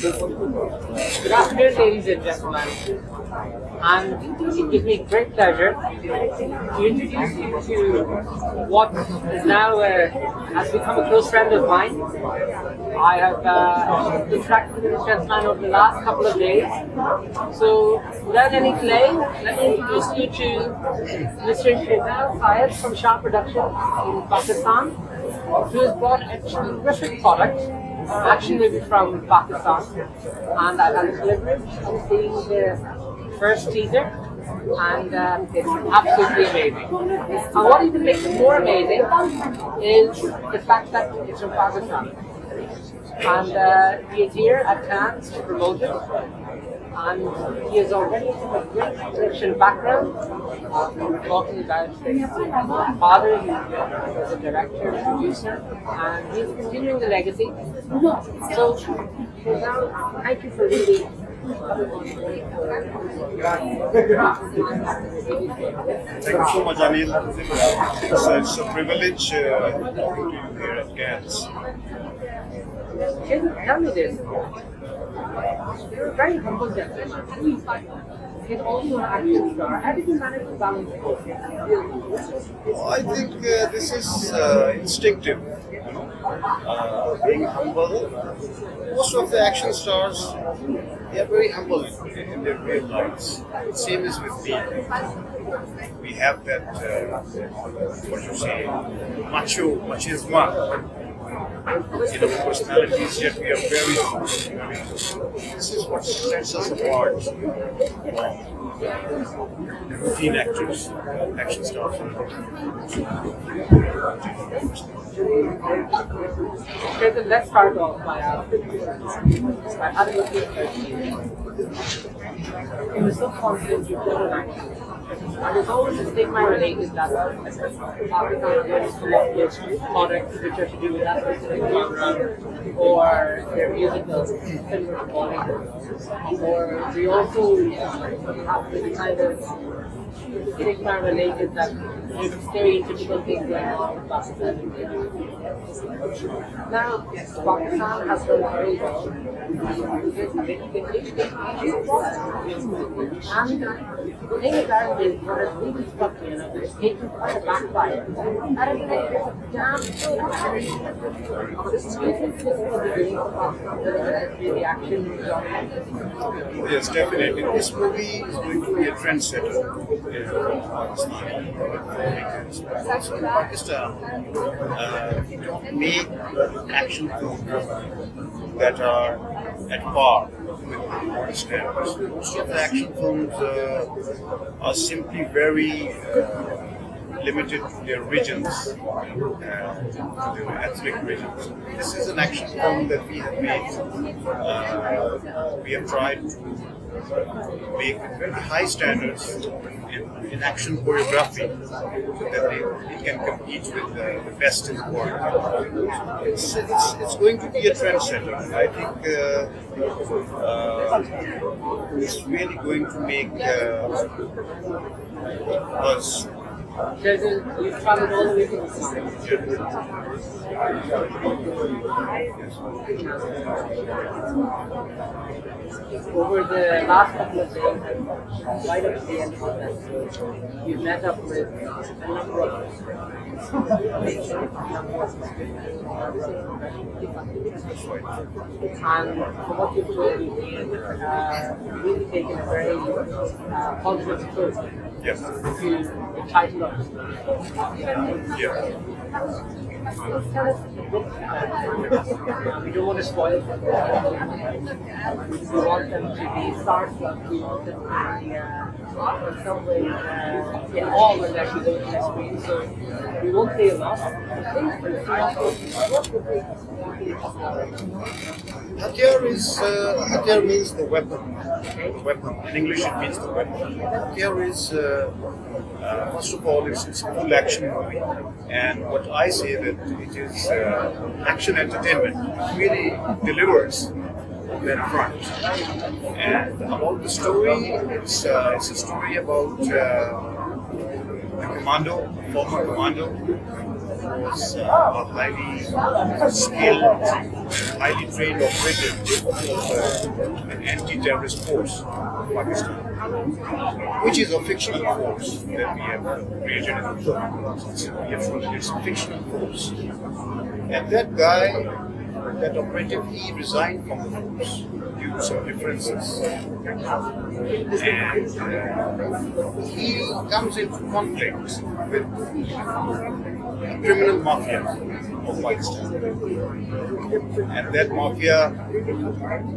Good afternoon, ladies and gentlemen, and it gives me great pleasure to introduce you to what is now has become a close friend of mine. I have interacted with this gentleman over the last couple of days. So, without any delay, let me introduce you to Mr. Shahzel Syed from Shah Production in Pakistan, who has brought a terrific product, action movie from Pakistan, and I've had the privilege of seeing the first teaser, and it's absolutely amazing. And what even makes it more amazing is the fact that it's from Pakistan. And he is here at Cannes to promote it. And he is already from a great production background. We're talking about his father, who was a director, producer, and he's continuing the legacy. So, now, thank you for really. Thank you so much, Anil. It's a privilege talking to you here at Cannes. Tell me this. You're a very humble gentleman. He's also an action star. How did you manage to balance both? I think this is instinctive. Being humble. Most of the action stars, they are very humble in their real lives. Same as with me. We have that, what you say, machismo. Personalities, yet we are very humble. This is what sets us apart from routine actors, action stars. Okay, then let's start off by having a look at you were so confident you could an actor. And there's always a stigma related that Pakistan is full of those products which are to do with that specific genre, or their musicals similar to Bollywood. Or we also have this kind of stigma related that there's stereotypical things going on in Pakistan. Now, Pakistan has done very well. And the thing about it is, what has really struck me, and it's taken quite a backfire. That is like, there's a damn this is the beginning of Pakistan, the action genre. Yes, definitely. This movie is going to be a trendsetter in Pakistan. Also in Pakistan, we don't make action films that are at par with modern standards. Most of the action films are simply very limited to their regions, to their ethnic regions. This is an action film that we have made. We have tried to make very high standards in action choreography so that it can compete with the best in the world. It's going to be a trendsetter. I think it's really going to make us. You've traveled all the way to the over the last couple of days, right up to the end of that, you've met up with a number of and from what you've told me, you've really taken a very positive approach. Yes. To the title of the story. Yeah. Please tell us a bit. We don't want to spoil it. We want them to be starstruck. We want them to be in some way in awe when they're actually going to the screen. So we won't say a lot. Hatyar means the weapon. The weapon. In English, it means the weapon. Hatyar is first of all, it's a full action movie, and what I say that it is action entertainment. It really delivers on that front. And about the story, it's a story about the commando, former commando, was a highly skilled, highly trained operative of an anti-terrorist force in Pakistan, which is a fictional force that we have created in the film. It's a fictional force. And that guy, that operative, he resigned from the force due to some differences. And he comes into conflict with the criminal mafia of Pakistan. And that mafia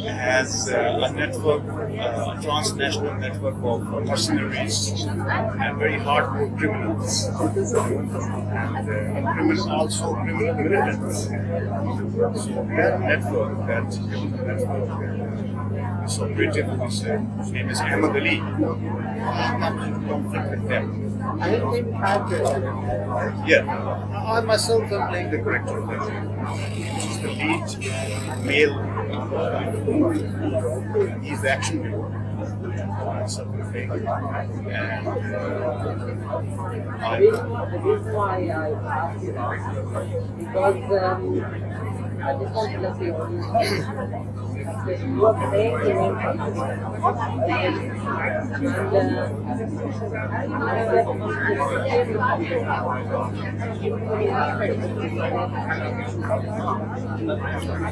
has a network, a transnational network of mercenaries and very hardcore criminals. And also criminal militants. So that network, this operative, his name is Ahmed Ali, comes into conflict with them. Yeah, I myself am playing the character of that. He's the lead male. He's the action hero. Sort of thing. And the reason why I asked you that because I just want to let you know you are playing the main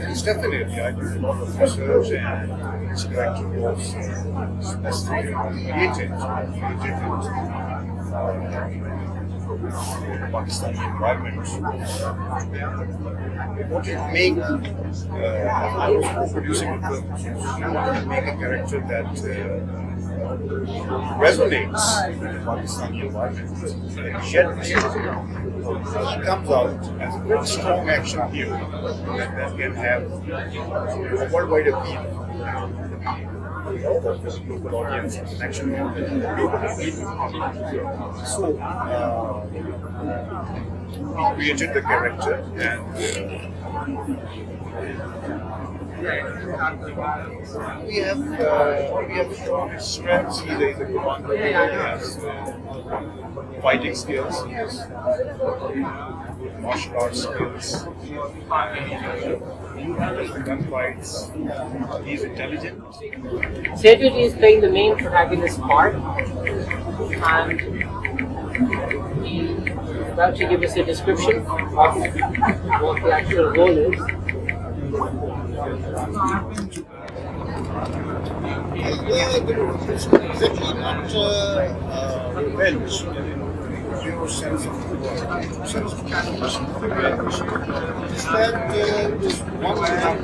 it's definitely, I did a lot of research and this character was specifically created Pakistani environment. I wanted to make, I was producing a film, I wanted to make a character that resonates with the Pakistani environment. Yet, he comes out as a very strong action hero that can have a worldwide appeal. The local audience actually so we created the character and we have shown his strengths. He's a commando. He has fighting skills. He has martial arts skills. Gunfights. He's intelligent. Syed is playing the main protagonist part, and he's about to give us a description of what the actual role is. It's exactly not revenge in your sense of the word, sense of revenge. It's that this one man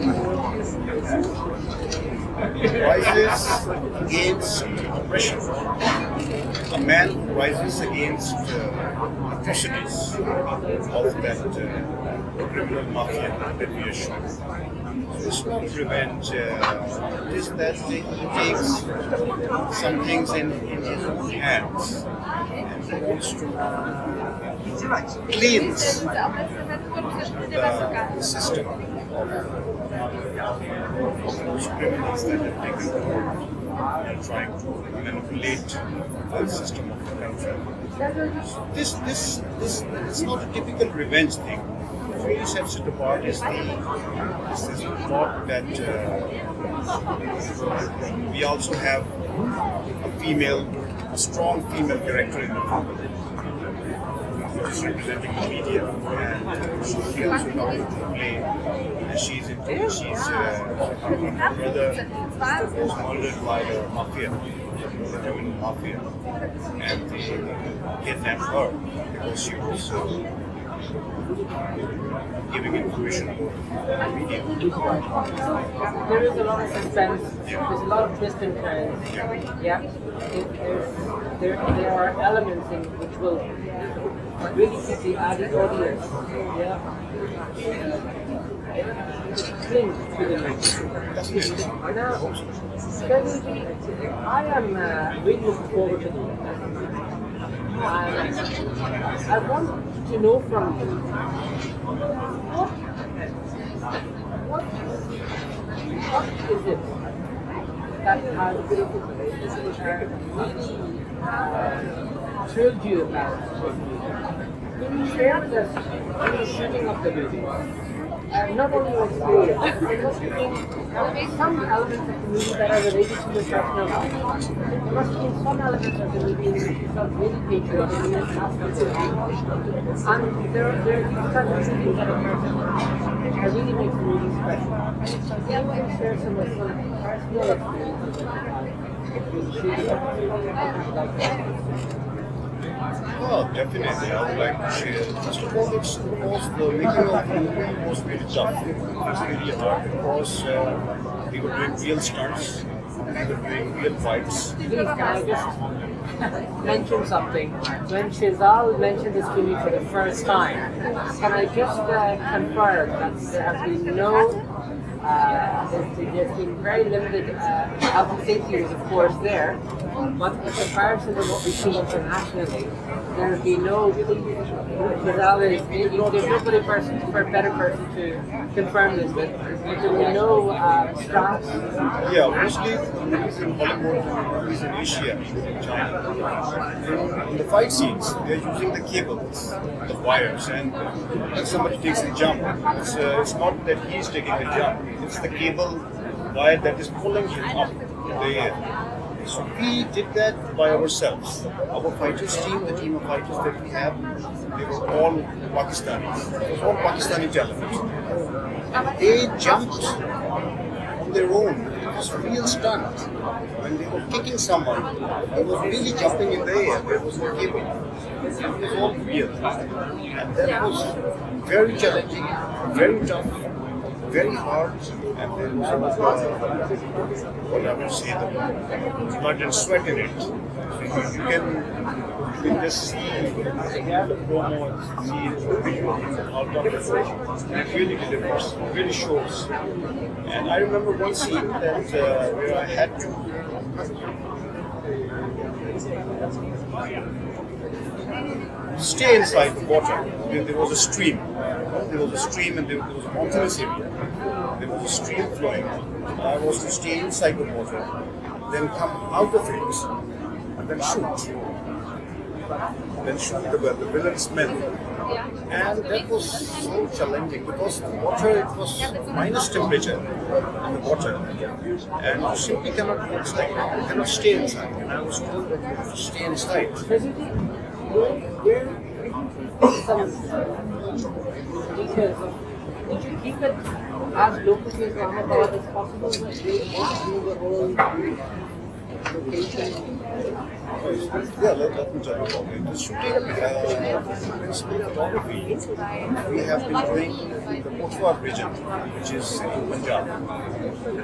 rises against oppression. A man who rises against atrocities of that criminal mafia that we are showing. It's not revenge, it is that he takes some things in his own hands and he wants to cleanse the system of those criminals that have taken over and trying to manipulate the system of the country. This is not a typical revenge thing. What really sets it apart is this thought that we also have a strong female character in the film, which is representing the media, and she also comes into play. And she's her brother was murdered by the mafia, the criminal mafia, and they kidnapped her because she was giving information about the media. There is a lot of suspense, there's a lot of twists and turns. Yeah. There are elements in which will really keep the audience cling to the movie. Now, I am really looking forward to this. I want to know from you what is it that has really thrilled you about it? Can you share with us the shooting of the movie? Not only your experience, there must have been some elements of the movie that are related to your personal life. There must have been some elements of the movie in which you felt really patriotic and there are these kinds of things that really make the movie special. Can you share some personal experiences? Oh, definitely. I would like to share. First of all, it's because the making of the movie was really tough. It was really hard because we were doing real stunts, we were doing real fights. Please, can I just mention something? When Shahzel mentioned this to me for the first time, can I just confirm that there has been there's been very limited health and safety is of course there, but in comparison to what we see internationally, there will be no there's nobody better person to confirm this with, but there will be no straps. Yeah, mostly movies in Hollywood, movies in Asia, in China. In the fight scenes, they're using the cables, the wires, and when somebody takes a jump, it's not that he's taking a jump, it's the cable wire that is pulling him up in the air. So we did that by ourselves. Our fighters team, the team of fighters that we have, they were all Pakistanis. It was all Pakistani talent. And they jumped on their own. It was a real stunt. When they were kicking someone, they were really jumping in the air. There was no cable. It was all real. And that was very challenging, very tough, very hard, and there was what I would say, the blood and sweat in it. So you can just see the promo, see the visuals, how tough it was. It really delivers, it really shows. And I remember one scene that where I had to stay inside the water. There was a stream. There was a stream and there was a mountainous area. There was a stream flowing. I was to stay inside the water, then come out of it, and then shoot. Then shoot the villain's men. And that was so challenging because the water, it was minus temperature in the water. And you simply cannot go inside. You cannot stay inside. And I was told that you have to stay inside. Did you keep it as local to Islamabad as possible? The whole location? Yeah, let me tell you about it. The shooting, principal photography, we have been doing the Pakistani region, which is in Punjab.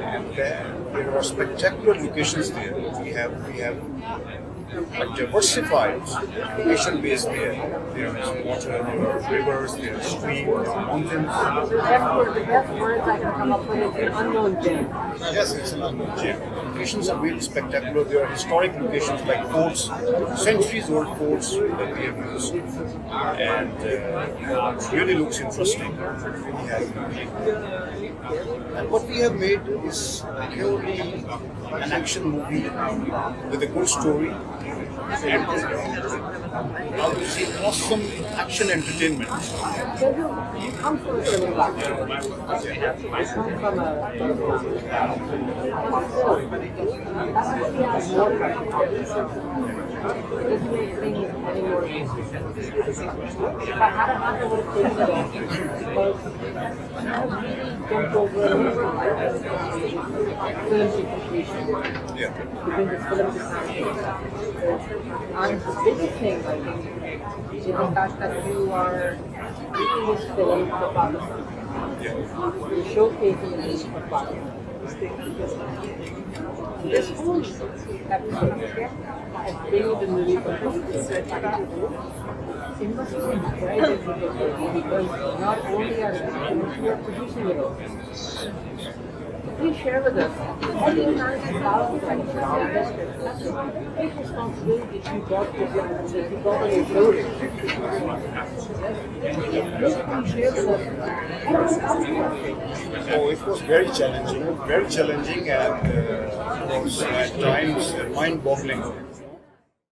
And there are spectacular locations there. We have a diversified location base there. There is water, there are rivers, there are streams, there are mountains. The best words I can come up with is an unknown gem. Yes, it's an unknown gem. Locations are really spectacular. There are historic locations like forts, centuries-old forts that we have used, and it really looks interesting. It really has. And what we have made is purely an action movie with a good story and I would say awesome action entertainment. You come from a film background. I come from a doesn't make things any more easy. If I had a hand, I would have taken it off because I really jumped over a movie like film to completion. Yeah. To bring this film to completion. And the biggest thing, I think, is the fact that you are doing this film for Pakistan. Yeah. You're showcasing it for Pakistan. This whole episode has bringing the movie from Pakistan. It must be very difficult for you because not only are you producing it, please share with us how do you manage to balance that? That's a big responsibility that you got on your shoulders. Please share with us. Oh, it was very challenging and it was at times mind-boggling.